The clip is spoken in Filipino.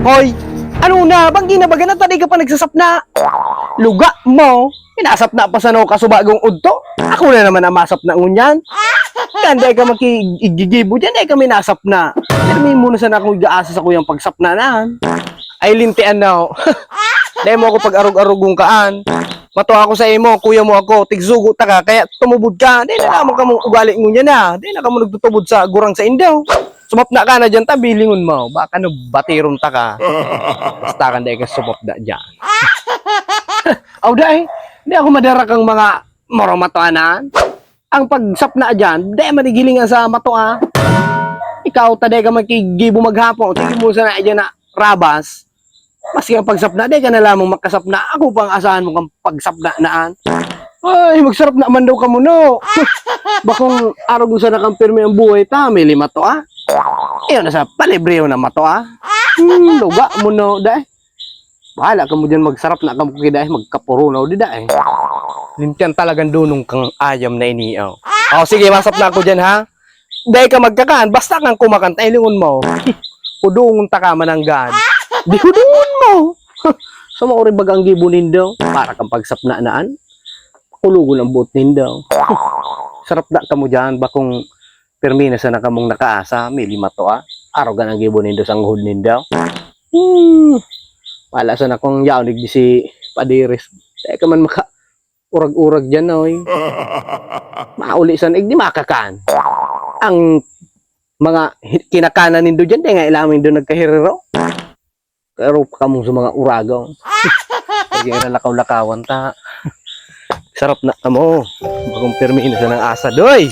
Hoy, ano na? Bang ginabaga na tadi ka pa nagsasapna? Luga mo, pinasapna pa sa no kasubagong udto. Ako na naman ang masapna ngunyan. Kanday ka makigigibo dyan, ay kami nasapna. Pero may muna sana akong igaasa sa kuyang pagsapna na. Ay lintian na. Dahil mo ako pag-arog-arogong kaan. Matuwa ako sa imo, kuya mo ako, tigsugo ta ka, kaya tumubod ka. Di na naman ka mong ugali ngunyan na. Di na ka mo nagtutubod sa gurang sa indaw. Sumapna ka na dyan, tabilingon mo. Baka no batiron ta ka. Basta ka dahil ka sumapda dyan. Aw dahil, di ako madara kang mga moromatoanan. Ang pagsapna dyan, di manigilingan sa matoa. Ikaw, taday ka makigibo maghapon. Tingin mo sana dyan na rabas. Maski ang pagsapna, di ka na lamang makasapna. Ako pang asahan mo kang pagsapna naan. Ay, magsarap na man daw ka mo, no. Bakong araw kung sana kang pirmi ang buhay ta, may lima to, ah. Iyon na sa palibreo na mato, ah. Luga mo, no, dahil. Bahala ka mo dyan magsarap na kang kidahay, magkapurunaw, di dahil. Limpian talagang dunong kang ayam na iniaw. O, sige, masap na ako dyan, ha. Dahil ka magkakaan, basta kang kumakanta, ilingon mo. Kudungon ta ka mananggan. Di kudungon mo. Sa mauri bagang gibunin daw, para kang pagsapnaan. Ulugon ang buot nindaw. Sarap na ka mo dyan, bakong permina sa nakamong nakaasa, may lima to, ah. Araw ka ng gibunin daw sa nguhod nindaw. Wala sa nakong yaunig di si Padiris. Kaya ka man maka urag-urag dyan, oy. Mauli sa di makakaan. Ang mga kinakanan nindo dyan, di nga ilamin doon nagkahiriro. Pero pa kamong sa mga uragaw. Sige na lakaw-lakawan ta. Sarap na kamo. Bagong permi na sa ng asa, doy.